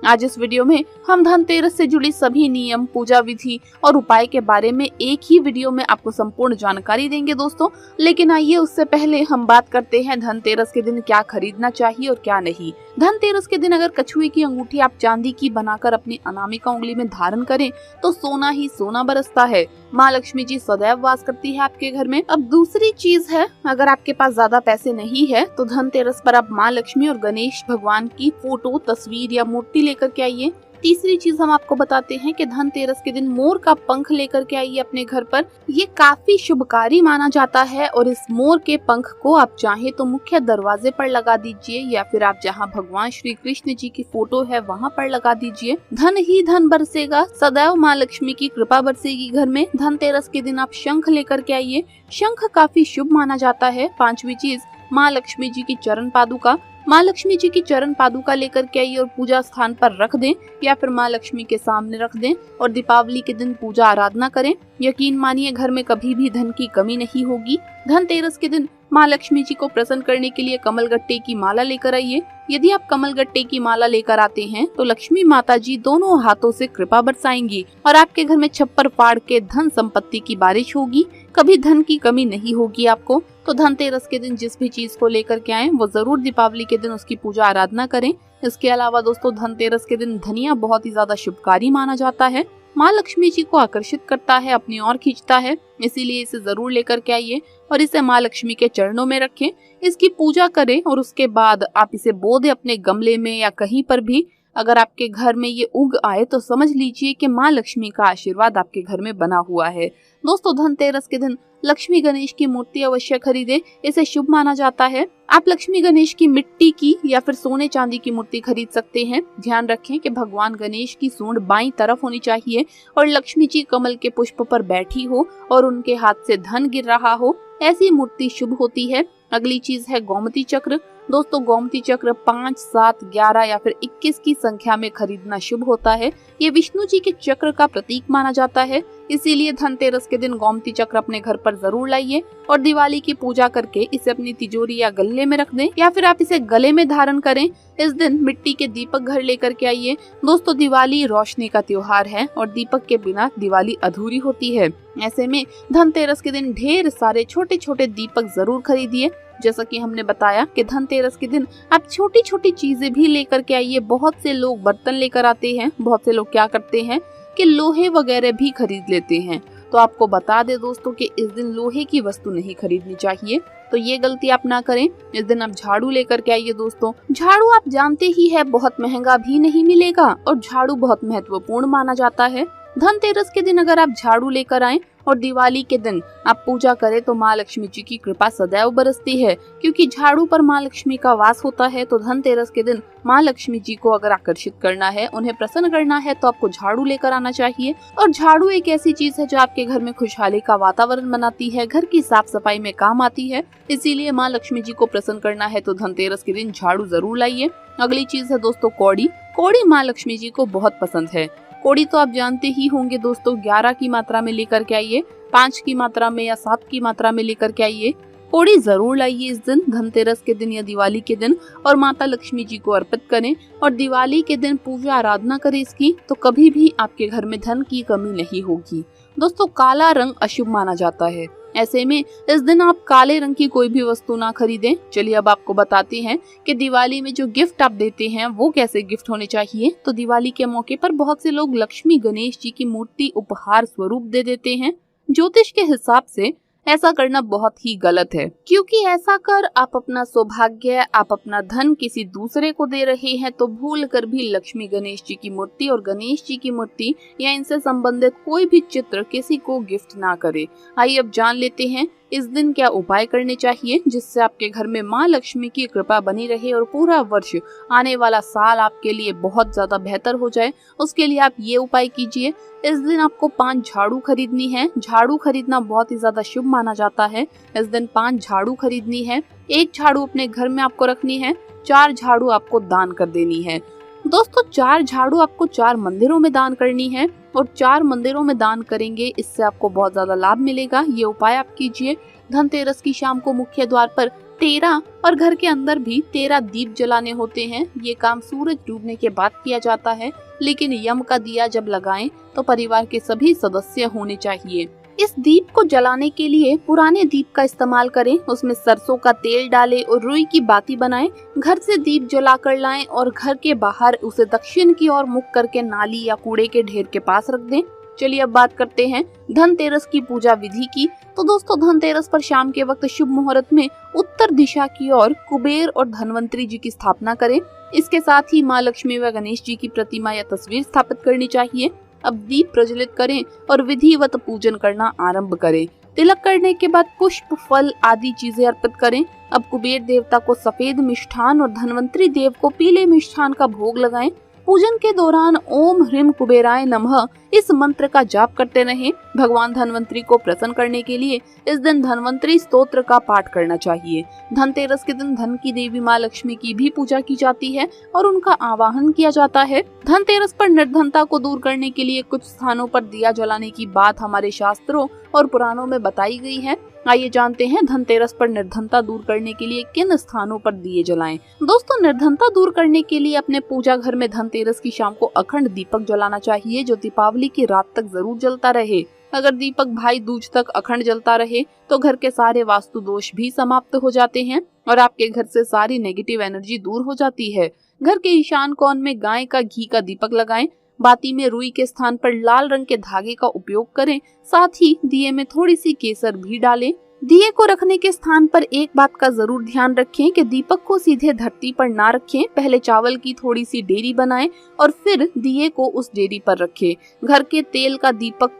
आज इस वीडियो में हम धनतेरस से जुड़ी सभी नियम, पूजा विधि और उपाय के बारे में एक ही वीडियो में आपको संपूर्ण जानकारी देंगे दोस्तों। लेकिन आइए उससे पहले हम बात करते हैं धनतेरस के दिन क्या खरीदना चाहिए और क्या नहीं। धनतेरस के दिन अगर कछुए की अंगूठी आप चांदी की बनाकर अपनी अनामिका उंगली में धारण करें तो सोना ही सोना बरसता है। माँ लक्ष्मी जी सदैव वास करती है आपके घर में। अब दूसरी चीज है, अगर आपके पास ज्यादा पैसे नहीं है तो धनतेरस पर आप माँ लक्ष्मी और गणेश भगवान की फोटो, तस्वीर या मूर्ति लेकर के आइए। तीसरी चीज हम आपको बताते हैं कि धनतेरस के दिन मोर का पंख लेकर के आइए अपने घर पर। ये काफी शुभकारी माना जाता है और इस मोर के पंख को आप चाहे तो मुख्य दरवाजे पर लगा दीजिए या फिर आप जहां भगवान श्री कृष्ण जी की फोटो है वहां पर लगा दीजिए। धन ही धन बरसेगा, सदैव माँ लक्ष्मी की कृपा बरसेगी घर में। धनतेरस के दिन आप शंख लेकर के आइए। शंख काफी शुभ माना जाता है। पांचवी चीज, माँ लक्ष्मी जी की चरण पादुका। माँ लक्ष्मी जी की चरण पादुका लेकर के आइए और पूजा स्थान पर रख दें या फिर माँ लक्ष्मी के सामने रख दें और दीपावली के दिन पूजा आराधना करें। यकीन मानिए घर में कभी भी धन की कमी नहीं होगी। धनतेरस के दिन माँ लक्ष्मी जी को प्रसन्न करने के लिए कमलगट्टे की माला लेकर आइए। यदि आप कमलगट्टे की माला लेकर आते हैं तो लक्ष्मी माता जी दोनों हाथों से कृपा बरसाएंगी और आपके घर में छप्पर फाड़ के धन संपत्ति की बारिश होगी। कभी धन की कमी नहीं होगी आपको। तो धनतेरस के दिन जिस भी चीज को लेकर के आए वो जरूर दीपावली के दिन उसकी पूजा आराधना करें। इसके अलावा दोस्तों धनतेरस के दिन धनिया बहुत ही ज्यादा शुभकारी माना जाता है। माँ लक्ष्मी जी को आकर्षित करता है, अपनी ओर खींचता है, इसीलिए इसे जरूर लेकर के आइए और इसे माँ लक्ष्मी के चरणों में रखें, इसकी पूजा करें और उसके बाद आप इसे बो दें अपने गमले में या कहीं पर भी। अगर आपके घर में ये उग आए तो समझ लीजिए कि माँ लक्ष्मी का आशीर्वाद आपके घर में बना हुआ है। दोस्तों धनतेरस के दिन लक्ष्मी गणेश की मूर्ति अवश्य खरीदें, इसे शुभ माना जाता है। आप लक्ष्मी गणेश की मिट्टी की या फिर सोने चांदी की मूर्ति खरीद सकते हैं। ध्यान रखें कि भगवान गणेश की सूंड बाईं तरफ होनी चाहिए और लक्ष्मी जी कमल के पुष्प पर बैठी हो और उनके हाथ से धन गिर रहा हो, ऐसी मूर्ति शुभ होती है। अगली चीज है गोमती चक्र। दोस्तों गोमती चक्र 5, 7, 11 या फिर 21 की संख्या में खरीदना शुभ होता है। ये विष्णु जी के चक्र का प्रतीक माना जाता है, इसीलिए धनतेरस के दिन गोमती चक्र अपने घर पर जरूर लाइए और दिवाली की पूजा करके इसे अपनी तिजोरी या गले में रख दें या फिर आप इसे गले में धारण करें। इस दिन मिट्टी के दीपक घर लेकर के आइए। दोस्तों दिवाली रोशनी का त्योहार है और दीपक के बिना दिवाली अधूरी होती है। ऐसे में धनतेरस के दिन ढेर सारे छोटे छोटे दीपक जरूर खरीदिए। जैसा कि हमने बताया कि धनतेरस के दिन आप छोटी छोटी चीजें भी लेकर के आइए। बहुत से लोग बर्तन लेकर आते हैं, बहुत से लोग क्या करते हैं कि लोहे वगैरह भी खरीद लेते हैं। तो आपको बता दे दोस्तों कि इस दिन लोहे की वस्तु नहीं खरीदनी चाहिए, तो ये गलती आप ना करें। इस दिन आप झाड़ू लेकर के आइए। दोस्तों झाड़ू आप जानते ही है बहुत महंगा भी नहीं मिलेगा और झाड़ू बहुत महत्वपूर्ण माना जाता है। धनतेरस के दिन अगर आप झाड़ू लेकर आए और दिवाली के दिन आप पूजा करें तो माँ लक्ष्मी जी की कृपा सदैव बरसती है, क्योंकि झाड़ू पर माँ लक्ष्मी का वास होता है। तो धनतेरस के दिन माँ लक्ष्मी जी को अगर आकर्षित करना है, उन्हें प्रसन्न करना है तो आपको झाड़ू लेकर आना चाहिए। और झाड़ू एक ऐसी चीज है जो आपके घर में खुशहाली का वातावरण बनाती है, घर की साफ सफाई में काम आती है। इसीलिए माँ लक्ष्मी जी को प्रसन्न करना है तो धनतेरस के दिन झाड़ू जरूर लाइए। अगली चीज है दोस्तों कौड़ी। कौड़ी माँ लक्ष्मी जी को बहुत पसंद है। कौड़ी तो आप जानते ही होंगे दोस्तों, 11 की मात्रा में लेकर के आइए, 5 की मात्रा में या 7 की मात्रा में लेकर के आइए। कौड़ी जरूर लाइए इस दिन धनतेरस के दिन या दिवाली के दिन और माता लक्ष्मी जी को अर्पित करें और दिवाली के दिन पूजा आराधना करें इसकी, तो कभी भी आपके घर में धन की कमी नहीं होगी। दोस्तों काला रंग अशुभ माना जाता है, ऐसे में इस दिन आप काले रंग की कोई भी वस्तु ना खरीदें। चलिए अब आपको बताते हैं कि दिवाली में जो गिफ्ट आप देते हैं वो कैसे गिफ्ट होने चाहिए। तो दिवाली के मौके पर बहुत से लोग लक्ष्मी गणेश जी की मूर्ति उपहार स्वरूप दे देते हैं। ज्योतिष के हिसाब से ऐसा करना बहुत ही गलत है, क्योंकि ऐसा कर आप अपना सौभाग्य, आप अपना धन किसी दूसरे को दे रहे हैं। तो भूल कर भी लक्ष्मी गणेश जी की मूर्ति और गणेश जी की मूर्ति या इनसे संबंधित कोई भी चित्र किसी को गिफ्ट ना करे। आइए अब जान लेते हैं इस दिन क्या उपाय करने चाहिए जिससे आपके घर में माँ लक्ष्मी की कृपा बनी रहे और पूरा वर्ष, आने वाला साल आपके लिए बहुत ज्यादा बेहतर हो जाए। उसके लिए आप ये उपाय कीजिए। इस दिन आपको 5 झाड़ू खरीदनी है। झाड़ू खरीदना बहुत ही ज्यादा शुभ माना जाता है। इस दिन 5 झाड़ू खरीदनी है। 1 झाड़ू अपने घर में आपको रखनी है, 4 झाड़ू आपको दान कर देनी है। दोस्तों 4 झाड़ू आपको 4 मंदिरों में दान करनी है और 4 मंदिरों में दान करेंगे, इससे आपको बहुत ज्यादा लाभ मिलेगा। ये उपाय आप कीजिए। धनतेरस की शाम को मुख्य द्वार पर 13 और घर के अंदर भी 13 दीप जलाने होते हैं। ये काम सूरज डूबने के बाद किया जाता है, लेकिन यम का दिया जब लगाएं तो परिवार के सभी सदस्य होने चाहिए। इस दीप को जलाने के लिए पुराने दीप का इस्तेमाल करें, उसमें सरसों का तेल डालें और रुई की बाती बनाएं। घर से दीप जला कर लाएं और घर के बाहर उसे दक्षिण की ओर मुख करके नाली या कूड़े के ढेर के पास रख दें। चलिए अब बात करते हैं धनतेरस की पूजा विधि की। तो दोस्तों, धनतेरस पर शाम के वक्त शुभ मुहूर्त में उत्तर दिशा की ओर कुबेर और धनवंतरी जी की स्थापना करें। इसके साथ ही माँ लक्ष्मी व गणेश जी की प्रतिमा या तस्वीर स्थापित करनी चाहिए। अब दीप प्रज्वलित करें और विधिवत पूजन करना आरंभ करें। तिलक करने के बाद पुष्प, फल आदि चीजें अर्पित करें। अब कुबेर देवता को सफेद मिष्ठान और धनवंतरी देव को पीले मिष्ठान का भोग लगाएं। पूजन के दौरान ओम ह्रीम कुबेराय नमः इस मंत्र का जाप करते रहें। भगवान धनवंतरी को प्रसन्न करने के लिए इस दिन धनवंतरी स्तोत्र का पाठ करना चाहिए। धनतेरस के दिन धन की देवी माँ लक्ष्मी की भी पूजा की जाती है और उनका आवाहन किया जाता है। धनतेरस पर निर्धनता को दूर करने के लिए कुछ स्थानों पर दिया जलाने की बात हमारे शास्त्रों और पुराणों में बताई गई है। आइए जानते हैं धनतेरस पर निर्धनता दूर करने के लिए किन स्थानों पर दिए जलाएं। दोस्तों, निर्धनता दूर करने के लिए अपने पूजा घर में धनतेरस की शाम को अखंड दीपक जलाना चाहिए, जो दीपावली की रात तक जरूर जलता रहे। अगर दीपक भाई दूज तक अखंड जलता रहे तो घर के सारे वास्तु दोष भी समाप्त हो जाते हैं और आपके घर से सारी नेगेटिव एनर्जी दूर हो जाती है। घर के ईशान कोण में गाय का घी का दीपक लगाएं। बाती में रुई के स्थान पर लाल रंग के धागे का उपयोग करें। साथ ही दिए में थोड़ी सी केसर भी डालें। दिए को रखने के स्थान पर एक बात का जरूर ध्यान रखें कि दीपक को सीधे धरती पर ना रखें। पहले चावल की थोड़ी सी डेरी बनाएं और फिर दिए को उस डेरी पर रखें। घर के तेल का दीपक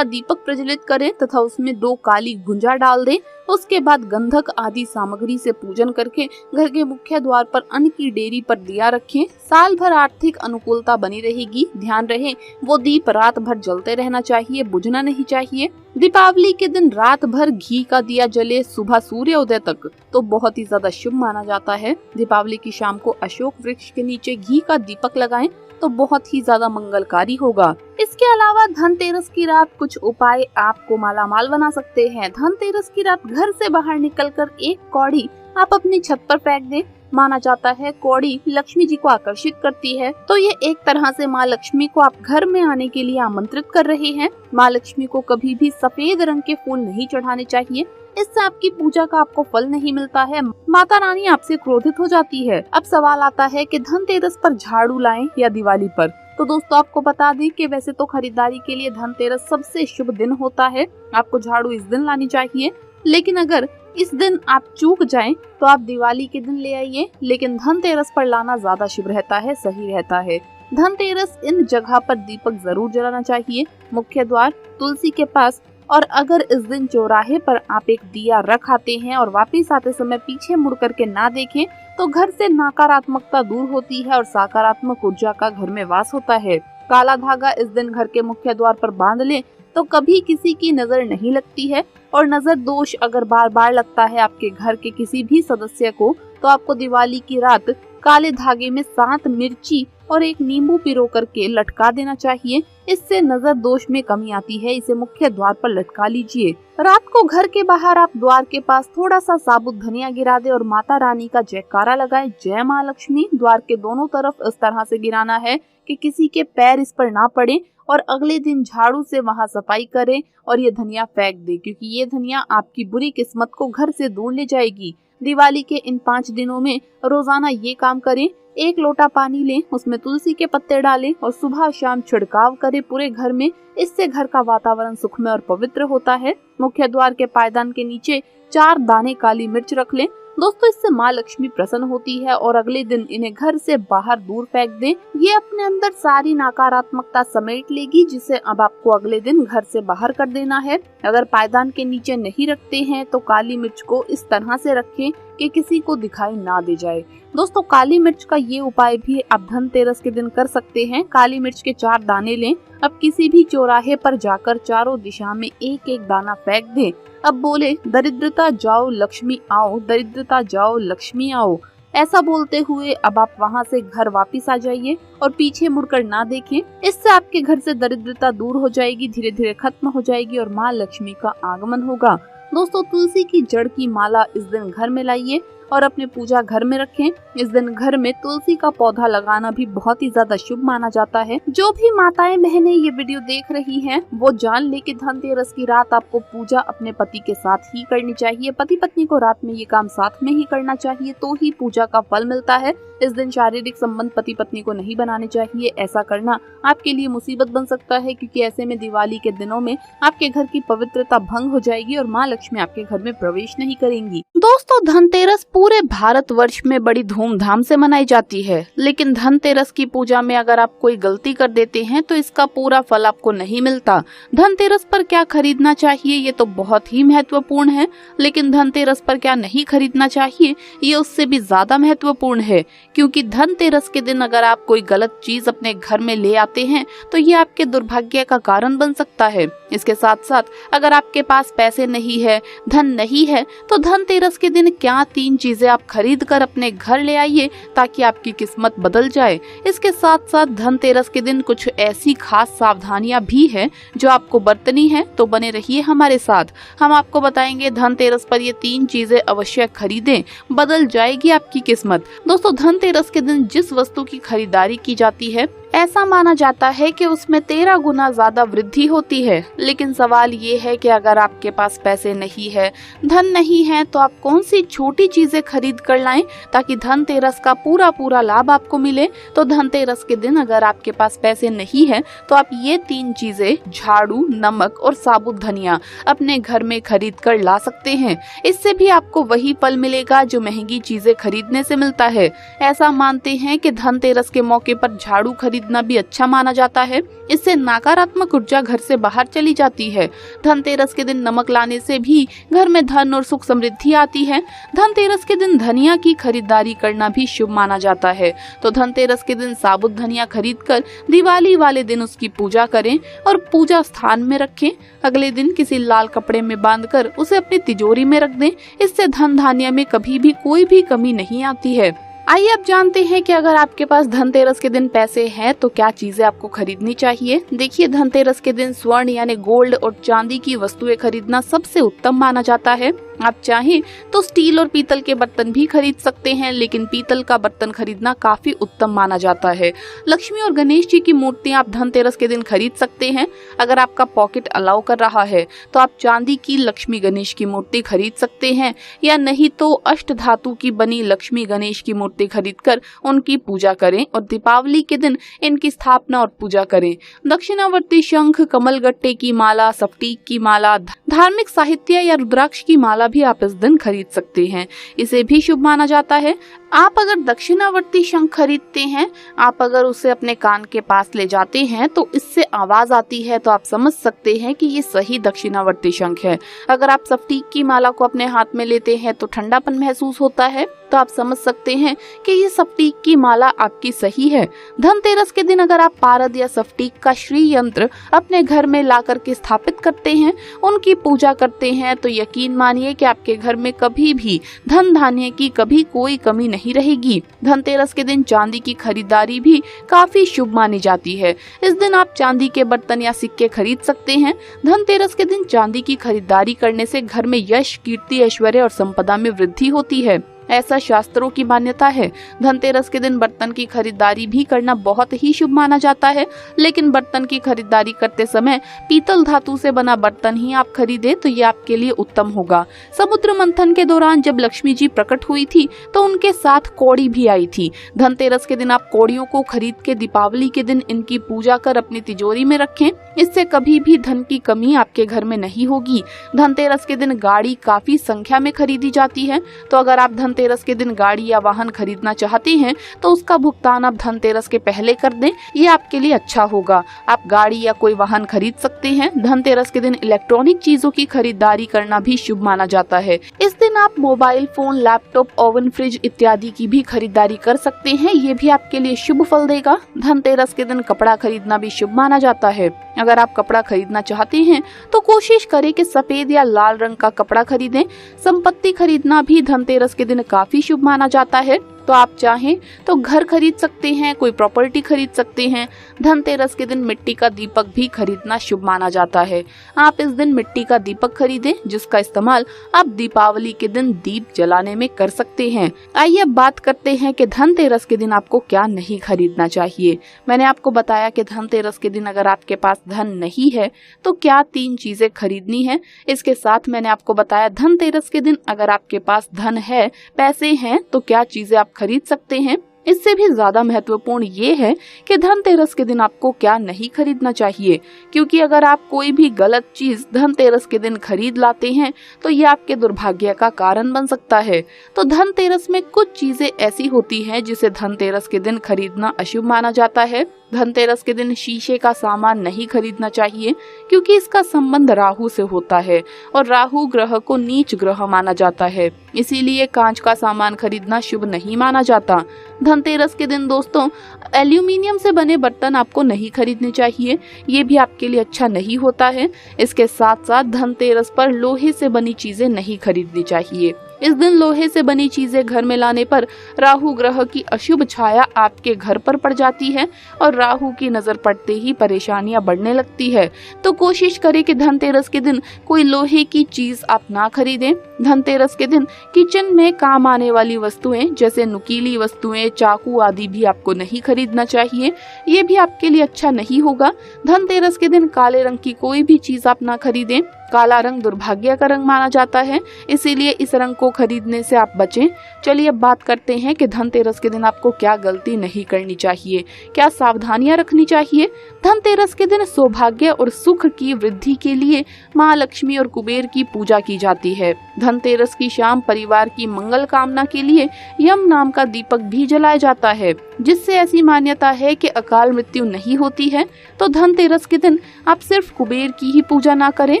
प्रज्वलित करें तथा उसमें 2 काली गुंजा डाल दें। उसके बाद गंधक आदि सामग्री से पूजन करके घर के मुख्य द्वार पर अन्न की डेरी पर दिया रखें। साल भर आर्थिक अनुकूलता बनी रहेगी। ध्यान रहे वो दीप रात भर जलते रहना चाहिए, बुझना नहीं चाहिए। दीपावली के दिन रात भर घी का दिया जले सुबह सूर्योदय तक तो बहुत ही ज्यादा शुभ माना जाता है। दीपावली की शाम को अशोक वृक्ष के नीचे घी का दीपक लगाएं तो बहुत ही ज्यादा मंगलकारी होगा। इसके अलावा धनतेरस की रात कुछ उपाय आपको मालामाल बना सकते हैं। धनतेरस की रात घर से बाहर निकलकर एक कौड़ी आप अपनी छत पर फेंक दें। माना जाता है कौड़ी लक्ष्मी जी को आकर्षित करती है, तो ये एक तरह से माँ लक्ष्मी को आप घर में आने के लिए आमंत्रित कर रहे हैं। माँ लक्ष्मी को कभी भी सफेद रंग के फूल नहीं चढ़ाने चाहिए, इससे आपकी पूजा का आपको फल नहीं मिलता है। माता रानी आपसे क्रोधित हो जाती है। अब सवाल आता है कि धनतेरस पर झाड़ू लाएं या दिवाली पर। तो दोस्तों, आपको बता दें कि वैसे तो खरीदारी के लिए धनतेरस सबसे शुभ दिन होता है। आपको झाड़ू इस दिन लानी चाहिए, लेकिन अगर इस दिन आप चूक जाएं तो आप दिवाली के दिन ले आइए, लेकिन धनतेरस पर लाना ज्यादा शुभ रहता है, सही रहता है। धनतेरस इन जगह पर दीपक जरूर जलाना चाहिए, मुख्य द्वार, तुलसी के पास। और अगर इस दिन चौराहे पर आप एक दिया रख आते हैं और वापस आते समय पीछे मुड़ करके ना देखें तो घर से नकारात्मकता दूर होती है और सकारात्मक ऊर्जा का घर में वास होता है। काला धागा इस दिन घर के मुख्य द्वार पर बांध लें तो कभी किसी की नजर नहीं लगती है। और नजर दोष अगर बार बार लगता है आपके घर के किसी भी सदस्य को, तो आपको दिवाली की रात काले धागे में 7 मिर्ची और 1 नींबू पिरो करके लटका देना चाहिए। इससे नजर दोष में कमी आती है। इसे मुख्य द्वार पर लटका लीजिए। रात को घर के बाहर आप द्वार के पास थोड़ा सा साबुत धनिया गिरा दे और माता रानी का जयकारा लगाए, जय माँ लक्ष्मी। द्वार के दोनों तरफ इस तरह से गिराना है कि किसी के पैर इस पर ना पड़े और अगले दिन झाड़ू से वहां सफाई करें और ये धनिया फेंक दे, क्योंकि ये धनिया आपकी बुरी किस्मत को घर से दूर ले जाएगी। दिवाली के इन 5 दिनों में रोजाना ये काम करें। 1 लोटा पानी लें, उसमें तुलसी के पत्ते डालें और सुबह शाम छिड़काव करें पूरे घर में। इससे घर का वातावरण सुखमय और पवित्र होता है। मुख्य द्वार के पायदान के नीचे 4 दाने काली मिर्च रख लें। दोस्तों, इससे माँ लक्ष्मी प्रसन्न होती है और अगले दिन इन्हें घर से बाहर दूर फेंक दें। ये अपने अंदर सारी नकारात्मकता समेट लेगी, जिसे अब आपको अगले दिन घर से बाहर कर देना है। अगर पायदान के नीचे नहीं रखते हैं तो काली मिर्च को इस तरह से रखें कि किसी को दिखाई ना दे जाए। दोस्तों, काली मिर्च का ये उपाय भी आप धनतेरस के दिन कर सकते हैं। काली मिर्च के 4 दाने लें। अब किसी भी चौराहे पर जाकर चारों दिशा में 1-1 दाना फेंक दें। अब बोले, दरिद्रता जाओ लक्ष्मी आओ, दरिद्रता जाओ लक्ष्मी आओ। ऐसा बोलते हुए अब आप वहां से घर वापस आ जाइए और पीछे मुड़कर ना देखें। इससे आपके घर से दरिद्रता दूर हो जाएगी, धीरे धीरे खत्म हो जाएगी और माँ लक्ष्मी का आगमन होगा। दोस्तों तुलसी की जड़ की माला इस दिन घर में लाइए और अपने पूजा घर में रखें। इस दिन घर में तुलसी का पौधा लगाना भी बहुत ही ज्यादा शुभ माना जाता है। जो भी माताएं बहनें ये वीडियो देख रही हैं, वो जान ले कि धनतेरस की रात आपको पूजा अपने पति के साथ ही करनी चाहिए। पति पत्नी को रात में ये काम साथ में ही करना चाहिए, तो ही पूजा का फल मिलता है। इस दिन शारीरिक संबंध पति पत्नी को नहीं बनाने चाहिए। ऐसा करना आपके लिए मुसीबत बन सकता है, क्योंकि ऐसे में दिवाली के दिनों में आपके घर की पवित्रता भंग हो जाएगी और माँ लक्ष्मी आपके घर में प्रवेश नहीं करेंगी। दोस्तों धनतेरस पूरे भारतवर्ष में बड़ी धूमधाम से मनाई जाती है, लेकिन धनतेरस की पूजा में अगर आप कोई गलती कर देते हैं तो इसका पूरा फल आपको नहीं मिलता। धनतेरस पर क्या खरीदना चाहिए ये तो बहुत ही महत्वपूर्ण है, लेकिन धनतेरस पर क्या नहीं खरीदना चाहिए ये उससे भी ज्यादा महत्वपूर्ण है, क्योंकि धनतेरस के दिन अगर आप कोई गलत चीज अपने घर में ले आते हैं तो ये आपके दुर्भाग्य का कारण बन सकता है। इसके साथ साथ अगर आपके पास पैसे नहीं है, धन नहीं है, तो धनतेरस के दिन क्या 3 चीजें आप खरीद कर अपने घर ले आइए ताकि आपकी किस्मत बदल जाए। इसके साथ साथ धनतेरस के दिन कुछ ऐसी खास सावधानियां भी हैं जो आपको बरतनी है, तो बने रहिए हमारे साथ। हम आपको बताएंगे धनतेरस पर ये 3 चीजें अवश्य खरीदें, बदल जाएगी आपकी किस्मत। दोस्तों धनतेरस के दिन जिस वस्तु की खरीदारी की जाती है ऐसा माना जाता है कि उसमें 13 गुना ज्यादा वृद्धि होती है। लेकिन सवाल ये है कि अगर आपके पास पैसे नहीं है, धन नहीं है, तो आप कौन सी छोटी चीजें खरीद कर लाएं ताकि धनतेरस का पूरा लाभ आपको मिले। तो धनतेरस के दिन अगर आपके पास पैसे नहीं है तो आप ये 3 चीजें झाड़ू, नमक और साबुत धनिया अपने घर में खरीद कर ला सकते हैं। इससे भी आपको वही फल मिलेगा जो महंगी चीजें खरीदने से मिलता है। ऐसा मानते हैं कि धनतेरस के मौके पर झाड़ू खरीदना भी अच्छा माना जाता है। इससे नकारात्मक ऊर्जा घर से बाहर चली जाती है। धनतेरस के दिन नमक लाने से भी घर में धन और सुख समृद्धि आती है। धनतेरस के दिन धनिया की खरीदारी करना भी शुभ माना जाता है। तो धनतेरस के दिन साबुत धनिया खरीद कर दिवाली वाले दिन उसकी पूजा करें और पूजा स्थान में रखें। अगले दिन किसी लाल कपड़े में बांधकर उसे अपनी तिजोरी में रख दें। इससे धन धान्य में कभी भी कोई भी कमी नहीं आती है। आइए अब जानते हैं कि अगर आपके पास धनतेरस के दिन पैसे हैं तो क्या चीजें आपको खरीदनी चाहिए। देखिए धनतेरस के दिन स्वर्ण यानी गोल्ड और चांदी की वस्तुएं खरीदना सबसे उत्तम माना जाता है। आप चाहें तो स्टील और पीतल के बर्तन भी खरीद सकते हैं, लेकिन पीतल का बर्तन खरीदना काफी उत्तम माना जाता है। लक्ष्मी और गणेश जी की मूर्तियां आप धनतेरस के दिन खरीद सकते हैं। अगर आपका पॉकेट अलाउ कर रहा है तो आप चांदी की लक्ष्मी गणेश की मूर्ति खरीद सकते हैं, या नहीं तो अष्ट धातु की बनी लक्ष्मी गणेश की मूर्ति खरीदकर उनकी पूजा करें और दीपावली के दिन इनकी स्थापना और पूजा करें। दक्षिणावर्ती शंख, कमलगट्टे की माला, सफ्टीक की माला, धार्मिक साहित्य या रुद्राक्ष की माला भी आप इस दिन खरीद सकते हैं। इसे भी शुभ माना जाता है। आप अगर दक्षिणावर्ती शंख खरीदते हैं, आप अगर उसे अपने कान के पास ले जाते हैं तो इससे आवाज आती है, तो आप समझ सकते हैं कि ये सही दक्षिणावर्ती शंख है। अगर आप सफ्टीक की माला को अपने हाथ में लेते हैं तो ठंडापन महसूस होता है, तो आप समझ सकते हैं कि ये सफ्टीक की माला आपकी सही है। धनतेरस के दिन अगर आप पारद या सफ्टीक का श्री यंत्र अपने घर में ला करके स्थापित करते हैं, उनकी पूजा करते हैं, तो यकीन मानिए कि आपके घर में कभी भी धन धान्य की कभी कोई कमी नहीं रहेगी। धनतेरस के दिन चांदी की खरीदारी भी काफी शुभ मानी जाती है। इस दिन आप चांदी के बर्तन या सिक्के खरीद सकते हैं। धनतेरस के दिन चांदी की खरीदारी करने से घर में यश, कीर्ति, ऐश्वर्य और संपदा में वृद्धि होती है, ऐसा शास्त्रों की मान्यता है। धनतेरस के दिन बर्तन की खरीदारी भी करना बहुत ही शुभ माना जाता है, लेकिन बर्तन की खरीदारी करते समय पीतल धातु से बना बर्तन ही आप खरीदे तो ये आपके लिए उत्तम होगा। समुद्र मंथन के दौरान जब लक्ष्मी जी प्रकट हुई थी तो उनके साथ कौड़ी भी आई थी। धनतेरस के दिन आप कौड़ियों को खरीद के दीपावली के दिन इनकी पूजा कर अपनी तिजोरी में रखें। इससे कभी भी धन की कमी आपके घर में नहीं होगी। धनतेरस के दिन गाड़ी काफी संख्या में खरीदी जाती है, तो अगर आप धनतेरस के दिन गाड़ी या वाहन खरीदना चाहते हैं तो उसका भुगतान आप धनतेरस के पहले कर दें, ये आपके लिए अच्छा होगा। आप गाड़ी या कोई वाहन खरीद सकते हैं। धनतेरस के दिन इलेक्ट्रॉनिक चीजों की खरीदारी करना भी शुभ माना जाता है। इस दिन आप mobile phone, laptop, oven, fridge इत्यादि की भी खरीदारी कर सकते हैं, ये भी आपके लिए शुभ फल देगा। धनतेरस के दिन कपड़ा खरीदना भी शुभ माना जाता है। अगर आप कपड़ा खरीदना चाहते हैं तो कोशिश करें कि सफेद या लाल रंग का कपड़ा खरीदें। संपत्ति खरीदना भी धनतेरस के दिन काफी शुभ माना जाता है। तो आप चाहें तो घर खरीद सकते हैं, कोई प्रॉपर्टी खरीद सकते हैं। धनतेरस के दिन मिट्टी का दीपक भी खरीदना शुभ माना जाता है। आप इस दिन मिट्टी का दीपक खरीदें, जिसका इस्तेमाल आप दीपावली के दिन दीप जलाने में कर सकते हैं। आइए अब बात करते हैं कि धनतेरस के दिन आपको क्या नहीं खरीदना चाहिए। मैंने आपको बताया कि धनतेरस के दिन अगर आपके पास धन नहीं है तो क्या 3 चीजें खरीदनी है। इसके साथ मैंने आपको बताया धनतेरस के दिन अगर आपके पास धन है, पैसे हैं, तो क्या चीजें आप खरीद सकते हैं। इससे भी ज्यादा महत्वपूर्ण ये है कि धनतेरस के दिन आपको क्या नहीं खरीदना चाहिए, क्योंकि अगर आप कोई भी गलत चीज धनतेरस के दिन खरीद लाते हैं तो ये आपके दुर्भाग्य का कारण बन सकता है। तो धनतेरस में कुछ चीजें ऐसी होती हैं जिसे धनतेरस के दिन खरीदना अशुभ माना जाता है। धनतेरस के दिन शीशे का सामान नहीं खरीदना चाहिए, क्योंकि इसका संबंध राहु से होता है और राहु ग्रह को नीच ग्रह माना जाता है, इसीलिए कांच का सामान खरीदना शुभ नहीं माना जाता। धनतेरस के दिन दोस्तों एल्यूमिनियम से बने बर्तन आपको नहीं खरीदने चाहिए, ये भी आपके लिए अच्छा नहीं होता है। इसके साथ साथ धनतेरस पर लोहे से बनी चीजें नहीं खरीदनी चाहिए। इस दिन लोहे से बनी चीजें घर में लाने पर राहु ग्रह की अशुभ छाया आपके घर पर पड़ जाती है और राहु की नजर पड़ते ही परेशानियां बढ़ने लगती है। तो कोशिश करें कि धनतेरस के दिन कोई लोहे की चीज आप ना खरीदें। धनतेरस के दिन किचन में काम आने वाली वस्तुएं जैसे नुकीली वस्तुएं, चाकू आदि भी आपको नहीं खरीदना चाहिए, ये भी आपके लिए अच्छा नहीं होगा। धनतेरस के दिन काले रंग की कोई भी चीज आप ना खरीदें। काला रंग दुर्भाग्य का रंग माना जाता है, इसीलिए इस रंग को खरीदने से आप बचें। चलिए अब बात करते हैं कि धनतेरस के दिन आपको क्या गलती नहीं करनी चाहिए, क्या सावधानियां रखनी चाहिए। धनतेरस के दिन सौभाग्य और सुख की वृद्धि के लिए माँ लक्ष्मी और कुबेर की पूजा की जाती है। धनतेरस की शाम परिवार की मंगल कामना के लिए यम नाम का दीपक भी जलाया जाता है, जिससे ऐसी मान्यता है कि अकाल मृत्यु नहीं होती है। तो धनतेरस के दिन आप सिर्फ कुबेर की ही पूजा ना करें।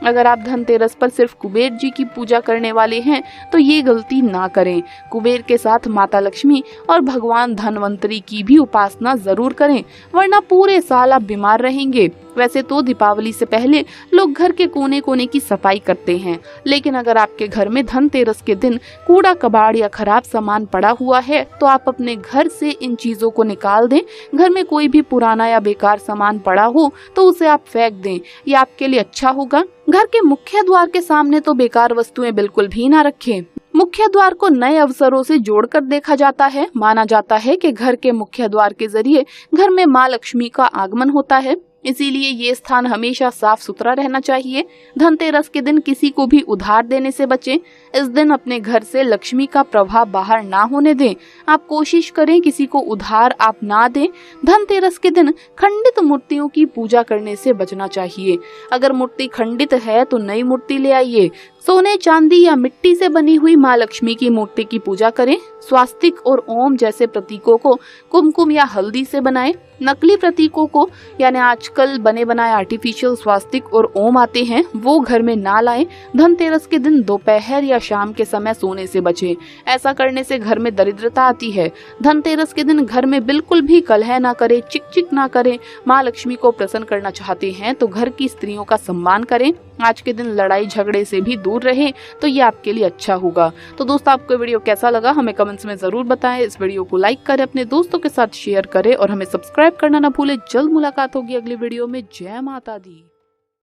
अगर आप धनतेरस पर सिर्फ कुबेर जी की पूजा करने वाले हैं तो ये गलती ना करें। कुबेर के साथ माता लक्ष्मी और भगवान धनवंतरी की भी उपासना जरूर करें, वरना पूरे साल आप बीमार रहेंगे। वैसे तो दीपावली से पहले लोग घर के कोने कोने की सफाई करते हैं, लेकिन अगर आपके घर में धनतेरस के दिन कूड़ा कबाड़ या खराब सामान पड़ा हुआ है तो आप अपने घर से इन चीजों को निकाल दें। घर में कोई भी पुराना या बेकार सामान पड़ा हो तो उसे आप फेंक दें, ये आपके लिए अच्छा होगा। घर के मुख्य द्वार के सामने तो बेकार वस्तुएं बिल्कुल भी ना रखें। मुख्य द्वार को नए अवसरों से जोड़कर देखा जाता है। माना जाता है कि घर के मुख्य द्वार के जरिए घर में माँ लक्ष्मी का आगमन होता है, इसीलिए ये स्थान हमेशा साफ सुथरा रहना चाहिए। धनतेरस के दिन किसी को भी उधार देने से बचें। इस दिन अपने घर से लक्ष्मी का प्रभाव बाहर ना होने दें। आप कोशिश करें किसी को उधार आप ना दें। धनतेरस के दिन खंडित मूर्तियों की पूजा करने से बचना चाहिए। अगर मूर्ति खंडित है तो नई मूर्ति ले आइए। सोने, चांदी या मिट्टी से बनी हुई माँ लक्ष्मी की मूर्ति की पूजा करें। स्वास्तिक और ओम जैसे प्रतीकों को कुमकुम या हल्दी से बनाएं। नकली प्रतीकों को, यानी आजकल बने बनाए आर्टिफिशियल स्वास्तिक और ओम आते हैं, वो घर में ना लाएं। धनतेरस के दिन दोपहर या शाम के समय सोने से बचें, ऐसा करने से घर में दरिद्रता आती है। धनतेरस के दिन घर में बिल्कुल भी कलह ना करें, चिक चिक ना करें। माँ लक्ष्मी को प्रसन्न करना चाहते हैं तो घर की स्त्रियों का सम्मान करें। आज के दिन लड़ाई झगड़े से भी दूर रहें, तो ये आपके लिए अच्छा होगा। तो दोस्तों, आपको वीडियो कैसा लगा हमें कमेंट्स में जरूर बताएं। इस वीडियो को लाइक करें, अपने दोस्तों के साथ शेयर करें और हमें सब्सक्राइब करना ना भूलें। जल्द मुलाकात होगी अगली वीडियो में। जय माता दी।